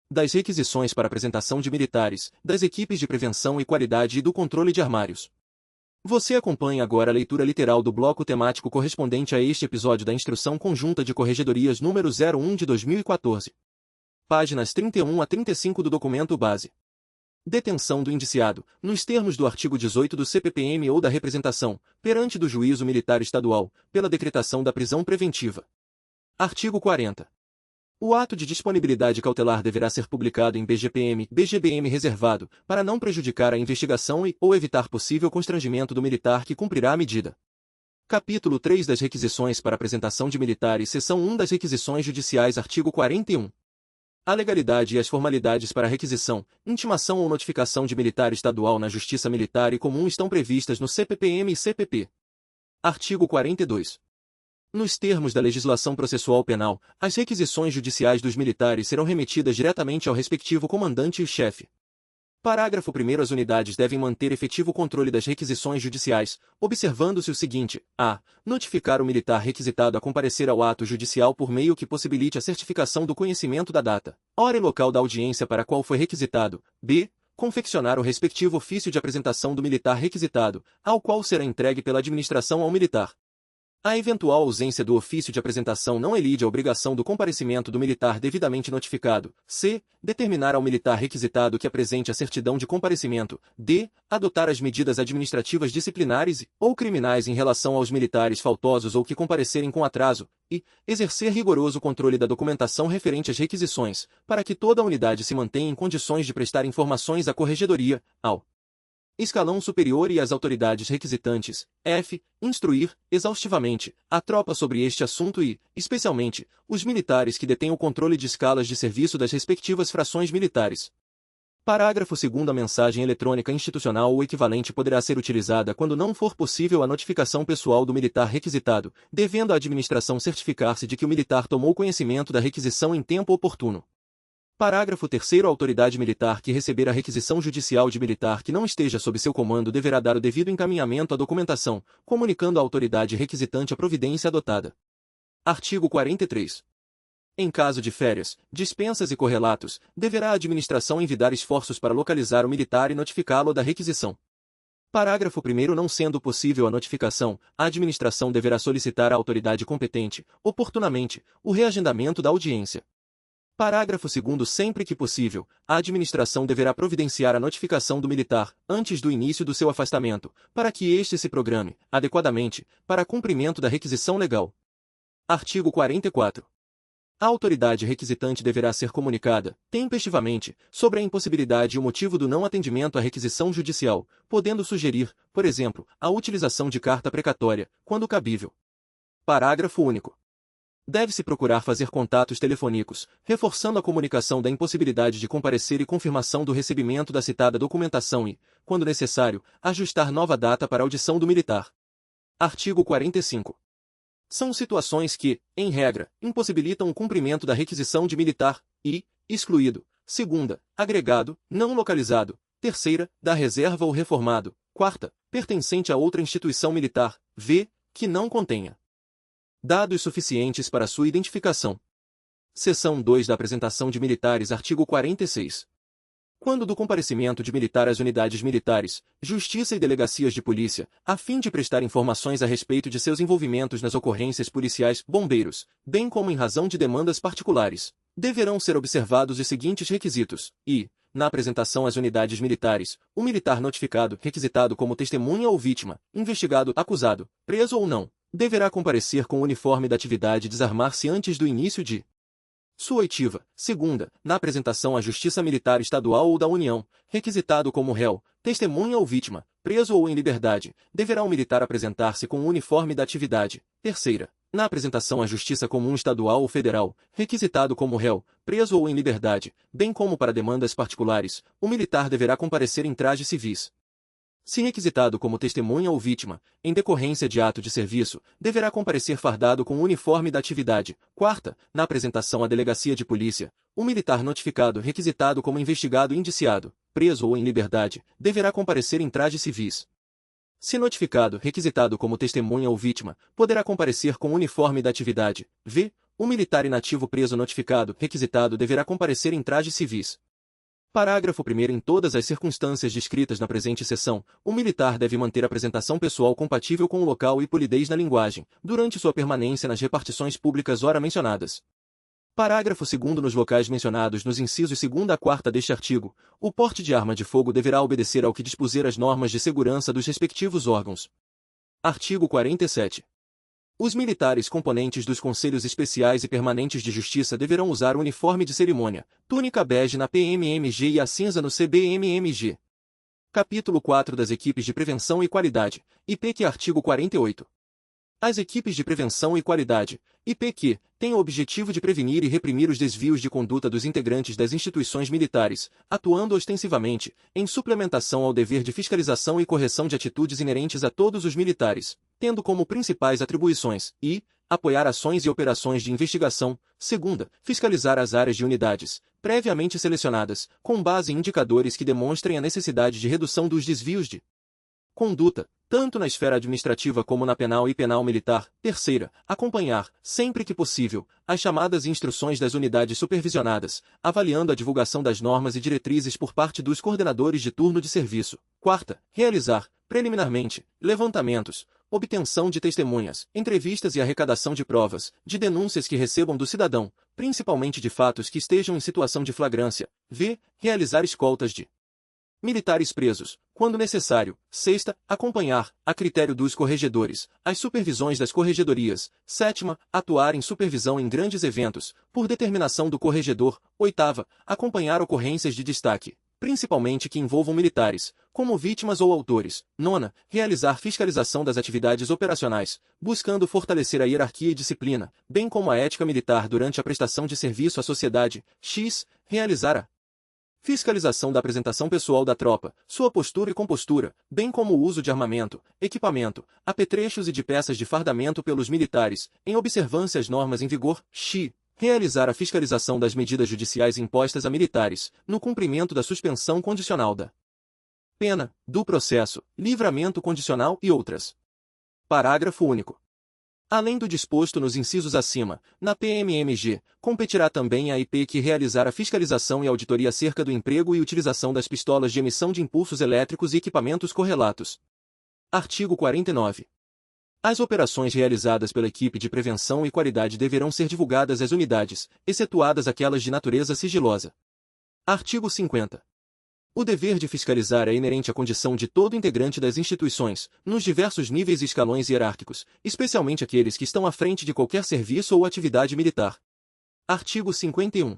das requisições para apresentação de militares, das equipes de prevenção e qualidade e do controle de armários. Você acompanha agora a leitura literal do bloco temático correspondente a este episódio da Instrução Conjunta de Corregedorias número 01 de 2014. Páginas 31 a 35 do documento base. Detenção do indiciado, nos termos do artigo 18 do CPPM ou da representação, perante do juízo militar estadual, pela decretação da prisão preventiva. Artigo 40. O ato de disponibilidade cautelar deverá ser publicado em BGPM reservado, para não prejudicar a investigação ou evitar possível constrangimento do militar que cumprirá a medida. Capítulo 3 das requisições para apresentação de militares, seção 1 das requisições judiciais, artigo 41. A legalidade e as formalidades para a requisição, intimação ou notificação de militar estadual na Justiça Militar e Comum estão previstas no CPPM e CPP. Artigo 42. Nos termos da legislação processual penal, as requisições judiciais dos militares serão remetidas diretamente ao respectivo comandante e chefe. Parágrafo 1º. As unidades devem manter efetivo controle das requisições judiciais, observando-se o seguinte: a. Notificar o militar requisitado a comparecer ao ato judicial por meio que possibilite a certificação do conhecimento da data, hora e local da audiência para a qual foi requisitado. B. Confeccionar o respectivo ofício de apresentação do militar requisitado, ao qual será entregue pela administração ao militar. A eventual ausência do ofício de apresentação não elide a obrigação do comparecimento do militar devidamente notificado. C. Determinar ao militar requisitado que apresente a certidão de comparecimento. D. Adotar as medidas administrativas disciplinares ou criminais em relação aos militares faltosos ou que comparecerem com atraso. E. Exercer rigoroso controle da documentação referente às requisições, para que toda a unidade se mantenha em condições de prestar informações à Corregedoria, ao escalão superior e às autoridades requisitantes. F. Instruir, exaustivamente, a tropa sobre este assunto e, especialmente, os militares que detêm o controle de escalas de serviço das respectivas frações militares. Parágrafo 2º. A mensagem eletrônica institucional ou equivalente poderá ser utilizada quando não for possível a notificação pessoal do militar requisitado, devendo a administração certificar-se de que o militar tomou conhecimento da requisição em tempo oportuno. Parágrafo 3º. A autoridade militar que receber a requisição judicial de militar que não esteja sob seu comando deverá dar o devido encaminhamento à documentação, comunicando à autoridade requisitante a providência adotada. Artigo 43. Em caso de férias, dispensas e correlatos, deverá a administração envidar esforços para localizar o militar e notificá-lo da requisição. Parágrafo 1º. Não sendo possível a notificação, a administração deverá solicitar à autoridade competente, oportunamente, o reagendamento da audiência. Parágrafo 2º. Sempre que possível, a administração deverá providenciar a notificação do militar, antes do início do seu afastamento, para que este se programe, adequadamente, para cumprimento da requisição legal. Artigo 44. A autoridade requisitante deverá ser comunicada, tempestivamente, sobre a impossibilidade e o motivo do não atendimento à requisição judicial, podendo sugerir, por exemplo, a utilização de carta precatória, quando cabível. Parágrafo único. Deve-se procurar fazer contatos telefônicos, reforçando a comunicação da impossibilidade de comparecer e confirmação do recebimento da citada documentação e, quando necessário, ajustar nova data para audição do militar. Artigo 45. São situações que, em regra, impossibilitam o cumprimento da requisição de militar e, excluído, segunda, agregado, não localizado, terceira, da reserva ou reformado, quarta, pertencente a outra instituição militar, v, que não contenha dados suficientes para sua identificação. Seção 2 da apresentação de militares. Artigo 46. Quando do comparecimento de militar às unidades militares, justiça e delegacias de polícia, a fim de prestar informações a respeito de seus envolvimentos nas ocorrências policiais, bombeiros, bem como em razão de demandas particulares, deverão ser observados os seguintes requisitos, e, na apresentação às unidades militares, o militar notificado, requisitado como testemunha ou vítima, investigado, acusado, preso ou não, deverá comparecer com o uniforme da atividade e desarmar-se antes do início de sua oitiva. Segunda, na apresentação à Justiça Militar Estadual ou da União, requisitado como réu, testemunha ou vítima, preso ou em liberdade, deverá o militar apresentar-se com o uniforme da atividade. Terceira, na apresentação à Justiça Comum Estadual ou Federal, requisitado como réu, preso ou em liberdade, bem como para demandas particulares, o militar deverá comparecer em trajes civis. Se requisitado como testemunha ou vítima, em decorrência de ato de serviço, deverá comparecer fardado com o uniforme da atividade. Quarta, na apresentação à delegacia de polícia, o militar notificado requisitado como investigado indiciado, preso ou em liberdade, deverá comparecer em trajes civis. Se notificado requisitado como testemunha ou vítima, poderá comparecer com o uniforme da atividade. V. O militar inativo preso notificado, requisitado deverá comparecer em trajes civis. Parágrafo 1º. Em todas as circunstâncias descritas na presente seção, o militar deve manter apresentação pessoal compatível com o local e polidez na linguagem, durante sua permanência nas repartições públicas ora mencionadas. Parágrafo 2º. Nos locais mencionados nos incisos 2º a 4º deste artigo, o porte de arma de fogo deverá obedecer ao que dispuser as normas de segurança dos respectivos órgãos. Artigo 47. Os militares componentes dos Conselhos Especiais e Permanentes de Justiça deverão usar o uniforme de cerimônia, túnica bege na PMMG e a cinza no CBMMG. Capítulo 4 das Equipes de Prevenção e Qualidade, IPQ. Artigo 48. As equipes de prevenção e qualidade, IPQ, têm o objetivo de prevenir e reprimir os desvios de conduta dos integrantes das instituições militares, atuando ostensivamente, em suplementação ao dever de fiscalização e correção de atitudes inerentes a todos os militares, tendo como principais atribuições, apoiar ações e operações de investigação, segunda, fiscalizar as áreas de unidades, previamente selecionadas, com base em indicadores que demonstrem a necessidade de redução dos desvios de conduta, tanto na esfera administrativa como na penal e penal militar. Terceira, acompanhar, sempre que possível, as chamadas instruções das unidades supervisionadas, avaliando a divulgação das normas e diretrizes por parte dos coordenadores de turno de serviço. Quarta, realizar, preliminarmente, levantamentos, obtenção de testemunhas, entrevistas e arrecadação de provas, de denúncias que recebam do cidadão, principalmente de fatos que estejam em situação de flagrância. Realizar escoltas de militares presos, quando necessário. Sexta, acompanhar, a critério dos corregedores, as supervisões das corregedorias. Sétima, atuar em supervisão em grandes eventos, por determinação do corregedor. Oitava, acompanhar ocorrências de destaque, principalmente que envolvam militares, como vítimas ou autores. Nona, realizar fiscalização das atividades operacionais, buscando fortalecer a hierarquia e disciplina, bem como a ética militar durante a prestação de serviço à sociedade. Realizar a fiscalização da apresentação pessoal da tropa, sua postura e compostura, bem como o uso de armamento, equipamento, apetrechos e de peças de fardamento pelos militares, em observância às normas em vigor. Realizar a fiscalização das medidas judiciais impostas a militares, no cumprimento da suspensão condicional da pena, do processo, livramento condicional e outras. Parágrafo único. Além do disposto nos incisos acima, na PMMG, competirá também à IPQ realizar a fiscalização e auditoria acerca do emprego e utilização das pistolas de emissão de impulsos elétricos e equipamentos correlatos. Artigo 49. As operações realizadas pela equipe de prevenção e qualidade deverão ser divulgadas às unidades, excetuadas aquelas de natureza sigilosa. Artigo 50. O dever de fiscalizar é inerente à condição de todo integrante das instituições, nos diversos níveis e escalões hierárquicos, especialmente aqueles que estão à frente de qualquer serviço ou atividade militar. Artigo 51.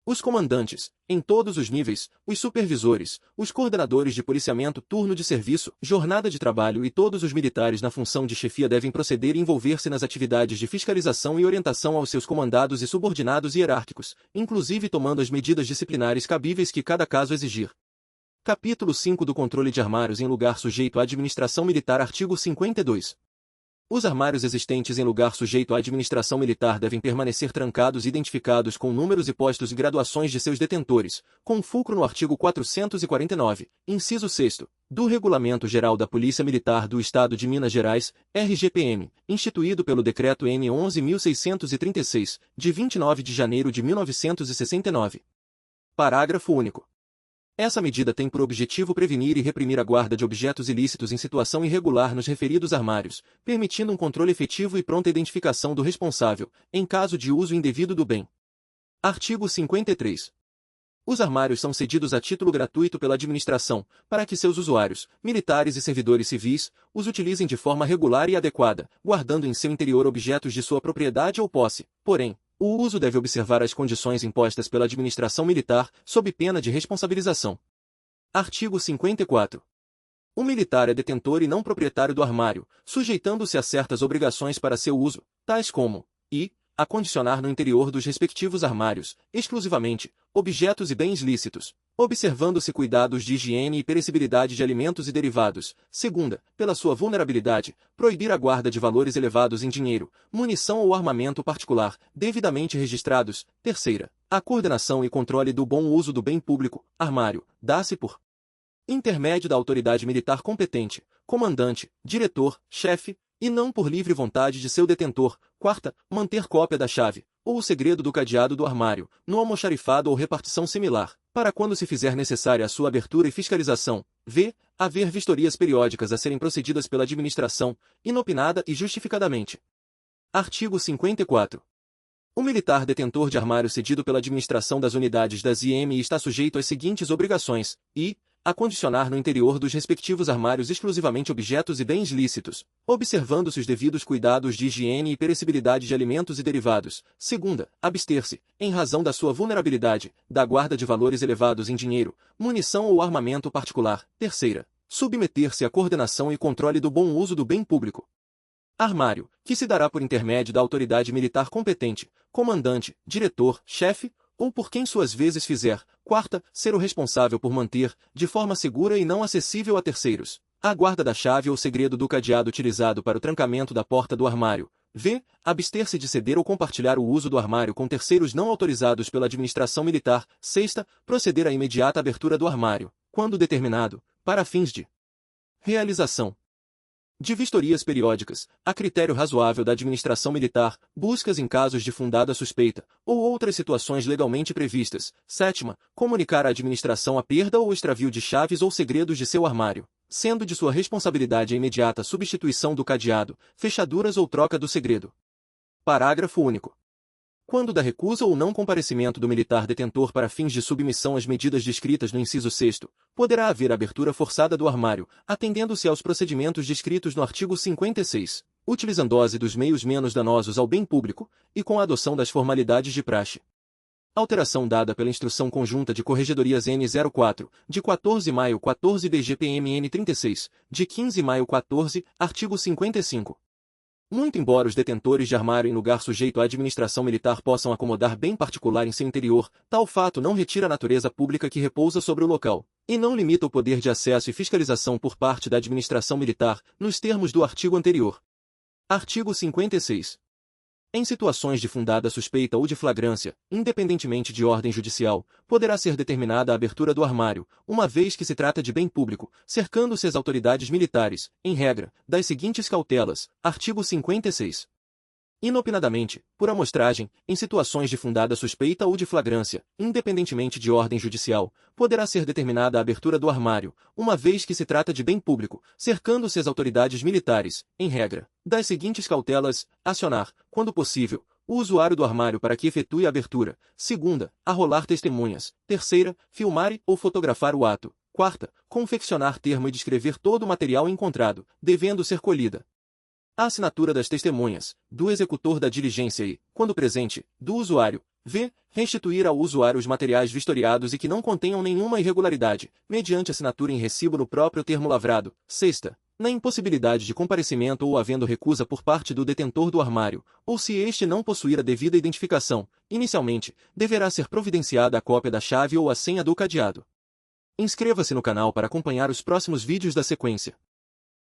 Os comandantes, em todos os níveis, os supervisores, os coordenadores de policiamento, turno de serviço, jornada de trabalho e todos os militares na função de chefia devem proceder e envolver-se nas atividades de fiscalização e orientação aos seus comandados e subordinados hierárquicos, inclusive tomando as medidas disciplinares cabíveis que cada caso exigir. Capítulo 5 do controle de armários em lugar sujeito à administração militar. Artigo 52. Os armários existentes em lugar sujeito à administração militar devem permanecer trancados e identificados com números e postos e graduações de seus detentores, com fulcro no artigo 449, inciso 6º, do Regulamento Geral da Polícia Militar do Estado de Minas Gerais, RGPM, instituído pelo Decreto N. 11.636, de 29 de janeiro de 1969. Parágrafo único. Essa medida tem por objetivo prevenir e reprimir a guarda de objetos ilícitos em situação irregular nos referidos armários, permitindo um controle efetivo e pronta identificação do responsável, em caso de uso indevido do bem. Artigo 53. Os armários são cedidos a título gratuito pela administração, para que seus usuários, militares e servidores civis, os utilizem de forma regular e adequada, guardando em seu interior objetos de sua propriedade ou posse. Porém, o uso deve observar as condições impostas pela administração militar, sob pena de responsabilização. Artigo 54. O militar é detentor e não proprietário do armário, sujeitando-se a certas obrigações para seu uso, tais como acondicionar no interior dos respectivos armários, exclusivamente, objetos e bens lícitos, observando-se cuidados de higiene e perecibilidade de alimentos e derivados. Segunda, pela sua vulnerabilidade, proibir a guarda de valores elevados em dinheiro, munição ou armamento particular, devidamente registrados. Terceira, a coordenação e controle do bom uso do bem público, armário, dá-se por intermédio da autoridade militar competente, comandante, diretor, chefe, e não por livre vontade de seu detentor. Quarta, manter cópia da chave, ou o segredo do cadeado do armário, no almoxarifado ou repartição similar, para quando se fizer necessária a sua abertura e fiscalização. V. Haver vistorias periódicas a serem procedidas pela administração, inopinada e justificadamente. Artigo 54. O militar detentor de armário cedido pela administração das unidades das IMI está sujeito às seguintes obrigações, e a condicionar no interior dos respectivos armários exclusivamente objetos e bens lícitos, observando-se os devidos cuidados de higiene e perecibilidade de alimentos e derivados. Segunda, abster-se, em razão da sua vulnerabilidade, da guarda de valores elevados em dinheiro, munição ou armamento particular. Terceira, submeter-se à coordenação e controle do bom uso do bem público. Armário, que se dará por intermédio da autoridade militar competente, comandante, diretor, chefe, ou por quem suas vezes fizer. Quarta, ser o responsável por manter, de forma segura e não acessível a terceiros, a guarda da chave ou segredo do cadeado utilizado para o trancamento da porta do armário. V. Abster-se de ceder ou compartilhar o uso do armário com terceiros não autorizados pela administração militar. Sexta, proceder à imediata abertura do armário, quando determinado, para fins de realização de vistorias periódicas, a critério razoável da administração militar, buscas em casos de fundada suspeita, ou outras situações legalmente previstas. Sétima, comunicar à administração a perda ou extravio de chaves ou segredos de seu armário, sendo de sua responsabilidade a imediata substituição do cadeado, fechaduras ou troca do segredo. Parágrafo único. Quando da recusa ou não comparecimento do militar detentor para fins de submissão às medidas descritas no inciso 6º, poderá haver abertura forçada do armário, atendendo-se aos procedimentos descritos no artigo 56, utilizando-se dos meios menos danosos ao bem público, e com a adoção das formalidades de praxe. Alteração dada pela Instrução Conjunta de Corregedorias N04, de 14 de maio 14 DGPM N36, de 15 de maio 14, artigo 55. Muito embora os detentores de armário em lugar sujeito à administração militar possam acomodar bem particular em seu interior, tal fato não retira a natureza pública que repousa sobre o local, e não limita o poder de acesso e fiscalização por parte da administração militar, nos termos do artigo anterior. Artigo 56. Em situações de fundada suspeita ou de flagrância, independentemente de ordem judicial, poderá ser determinada a abertura do armário, uma vez que se trata de bem público, cercando-se as autoridades militares, em regra, das seguintes cautelas. Artigo 56. Inopinadamente, por amostragem, em situações de fundada suspeita ou de flagrância, independentemente de ordem judicial, poderá ser determinada a abertura do armário, uma vez que se trata de bem público, cercando-se as autoridades militares, em regra, das seguintes cautelas: acionar, quando possível, o usuário do armário para que efetue a abertura. Segunda, arrolar testemunhas. Terceira, filmar ou fotografar o ato. Quarta, confeccionar termo e descrever todo o material encontrado, devendo ser colhida a assinatura das testemunhas, do executor da diligência e, quando presente, do usuário. V. Restituir ao usuário os materiais vistoriados e que não contenham nenhuma irregularidade, mediante assinatura em recibo no próprio termo lavrado. Sexta, na impossibilidade de comparecimento ou havendo recusa por parte do detentor do armário, ou se este não possuir a devida identificação, inicialmente, deverá ser providenciada a cópia da chave ou a senha do cadeado. Inscreva-se no canal para acompanhar os próximos vídeos da sequência.